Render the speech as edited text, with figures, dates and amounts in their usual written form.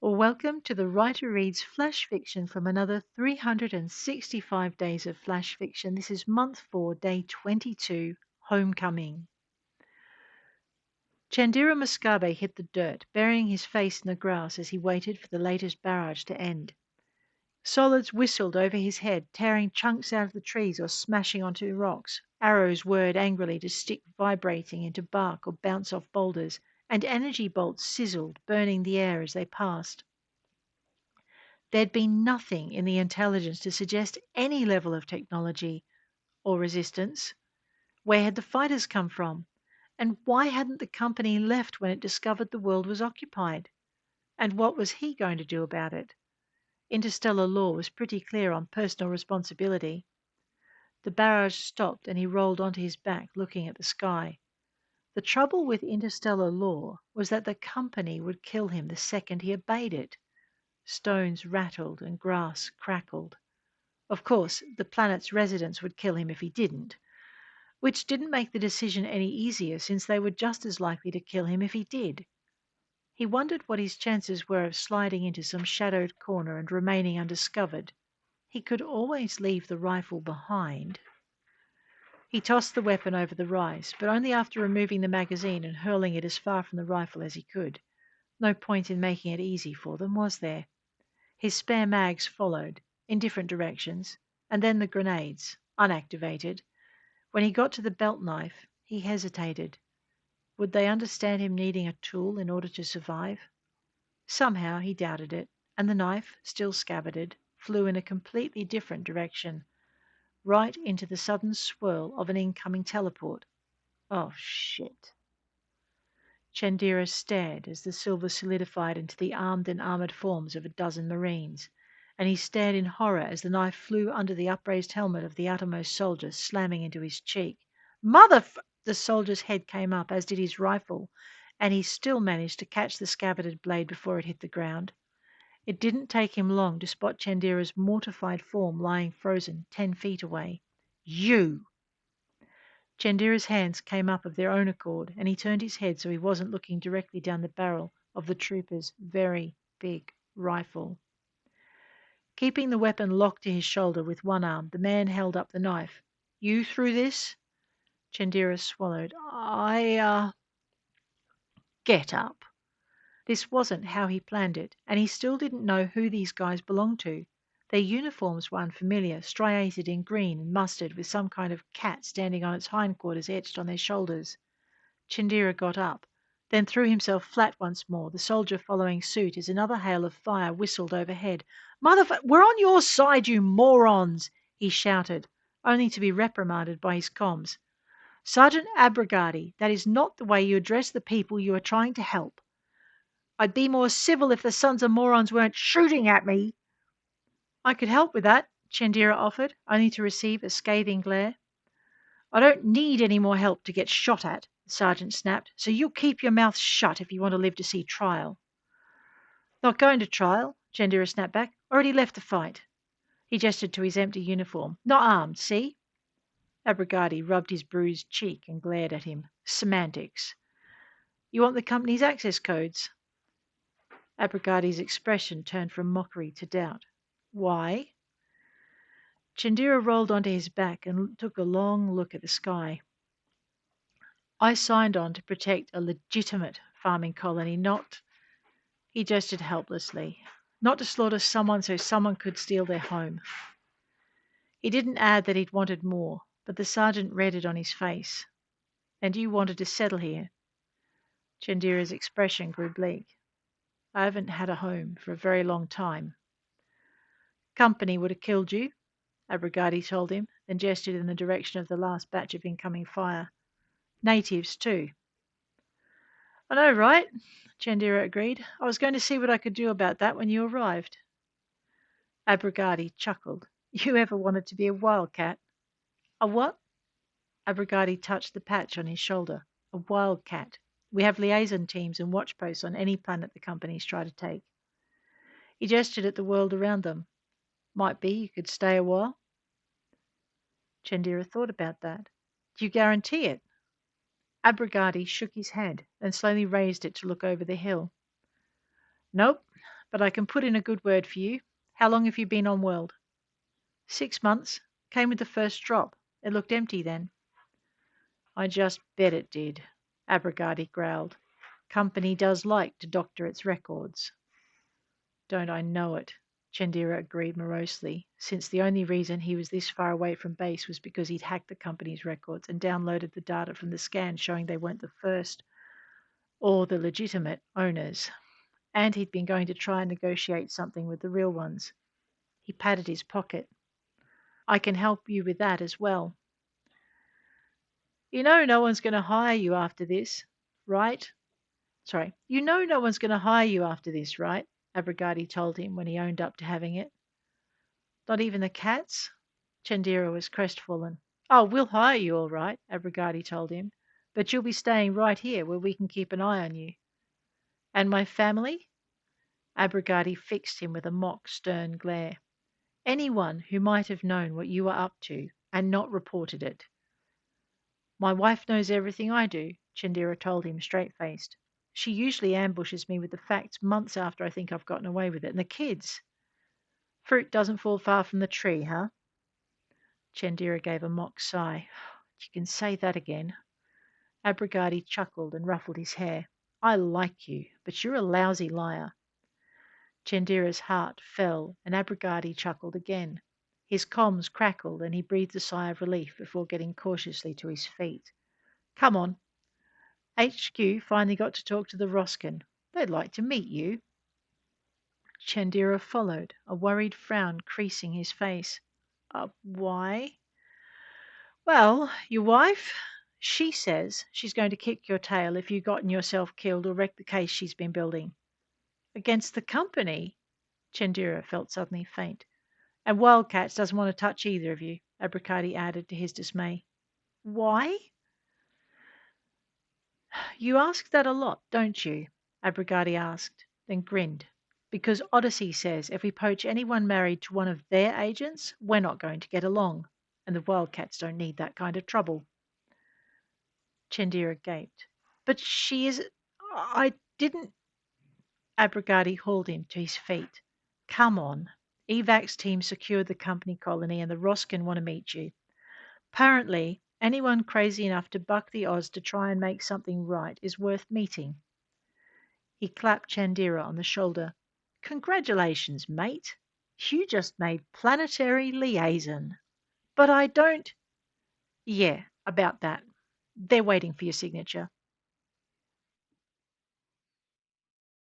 Well, welcome to the Writer Reads Flash Fiction from another 365 days of flash fiction. This is month 4, day 22, Homecoming. Candira Muscabe hit the dirt, burying his face in the grass as he waited for the latest barrage to end. Solids whistled over his head, tearing chunks out of the trees or smashing onto rocks. Arrows whirred angrily to stick vibrating into bark or bounce off boulders, and energy bolts sizzled, burning the air as they passed. There'd been nothing in the intelligence to suggest any level of technology or resistance. Where had the fighters come from? And why hadn't the company left when it discovered the world was occupied? And what was he going to do about it? Interstellar law was pretty clear on personal responsibility. The barrage stopped and he rolled onto his back, looking at the sky. The trouble with interstellar law was that the company would kill him the second he obeyed it. Stones rattled and grass crackled. Of course, the planet's residents would kill him if he didn't, which didn't make the decision any easier since they were just as likely to kill him if he did. He wondered what his chances were of sliding into some shadowed corner and remaining undiscovered. He could always leave the rifle behind. He tossed the weapon over the rise, but only after removing the magazine and hurling it as far from the rifle as he could. No point in making it easy for them, was there? His spare mags followed, in different directions, and then the grenades, unactivated. When he got to the belt knife, he hesitated. Would they understand him needing a tool in order to survive? Somehow he doubted it, and the knife, still scabbarded, flew in a completely different direction, right into the sudden swirl of an incoming teleport. Oh, shit. Candira stared as the silver solidified into the armed and armored forms of a dozen Marines, and he stared in horror as the knife flew under the upraised helmet of the outermost soldier, slamming into his cheek. The soldier's head came up, as did his rifle, and he still managed to catch the scabbarded blade before it hit the ground. It didn't take him long to spot Candira's mortified form lying frozen 10 feet away. You! Candira's hands came up of their own accord, and he turned his head so he wasn't looking directly down the barrel of the trooper's very big rifle. Keeping the weapon locked to his shoulder with one arm, the man held up the knife. You threw this? Candira swallowed. Get up. This wasn't how he planned it, and he still didn't know who these guys belonged to. Their uniforms were unfamiliar, striated in green and mustard, with some kind of cat standing on its hindquarters etched on their shoulders. Candira got up, then threw himself flat once more, the soldier following suit as another hail of fire whistled overhead. We're on your side, you morons! He shouted, only to be reprimanded by his comms. Sergeant Abragati, that is not the way you address the people you are trying to help. I'd be more civil if the sons of morons weren't shooting at me. I could help with that, Candira offered, only to receive a scathing glare. I don't need any more help to get shot at, the sergeant snapped, so you keep your mouth shut if you want to live to see trial. Not going to trial, Candira snapped back. Already left the fight. He gestured to his empty uniform. Not armed, see? Abragati rubbed his bruised cheek and glared at him. Semantics. You want the company's access codes? Abragati's expression turned from mockery to doubt. Why? Candira rolled onto his back and took a long look at the sky. I signed on to protect a legitimate farming colony, not... He gestured helplessly. Not to slaughter someone so someone could steal their home. He didn't add that he'd wanted more, but the sergeant read it on his face. And you wanted to settle here? Candira's expression grew bleak. I haven't had a home for a very long time. Company would have killed you, Abragati told him, then gestured in the direction of the last batch of incoming fire. Natives, too. I know, right? Candira agreed. I was going to see what I could do about that when you arrived. Abragati chuckled. You ever wanted to be a wildcat? A what? Abragati touched the patch on his shoulder. A wildcat. We have liaison teams and watch posts on any planet the companies try to take. He gestured at the world around them. Might be you could stay a while. Candira thought about that. Do you guarantee it? Abragati shook his head, then slowly raised it to look over the hill. Nope, but I can put in a good word for you. How long have you been on world? 6 months. Came with the first drop. It looked empty then. I just bet it did, Abercrombie growled. Company does like to doctor its records. Don't I know it? Chandira agreed morosely, since the only reason he was this far away from base was because he'd hacked the company's records and downloaded the data from the scan showing they weren't the first or the legitimate owners. And he'd been going to try and negotiate something with the real ones. He patted his pocket. I can help you with that as well. You know no one's going to hire you after this, right? Sorry. You know no one's going to hire you after this, right? Abercrombie told him when he owned up to having it. Not even the cats? Chandira was crestfallen. Oh, we'll hire you all right, Abercrombie told him. But you'll be staying right here where we can keep an eye on you. And my family? Abercrombie fixed him with a mock stern glare. Anyone who might have known what you were up to and not reported it. My wife knows everything I do, Chandira told him straight-faced. She usually ambushes me with the facts months after I think I've gotten away with it. And the kids. Fruit doesn't fall far from the tree, huh? Chandira gave a mock sigh. You can say that again. Abercrombie chuckled and ruffled his hair. I like you, but you're a lousy liar. Chandira's heart fell, and Abercrombie chuckled again. His comms crackled, and he breathed a sigh of relief before getting cautiously to his feet. Come on. HQ finally got to talk to the Roskin. They'd like to meet you. Chandira followed, a worried frown creasing his face. Why? Well, your wife? She says she's going to kick your tail if you've gotten yourself killed or wrecked the case she's been building. Against the company? Chandira felt suddenly faint. And Wildcats doesn't want to touch either of you, Abercrombie added to his dismay. Why? You ask that a lot, don't you? Abercrombie asked, then grinned. Because Odyssey says if we poach anyone married to one of their agents, we're not going to get along, and the Wildcats don't need that kind of trouble. Chandira gaped. But she is. I didn't. Abercrombie hauled him to his feet. Come on. Evac's team secured the company colony, and the Roskin want to meet you. Apparently, anyone crazy enough to buck the odds to try and make something right is worth meeting. He clapped Chandira on the shoulder. Congratulations, mate. You just made planetary liaison. But I don't. Yeah, about that. They're waiting for your signature.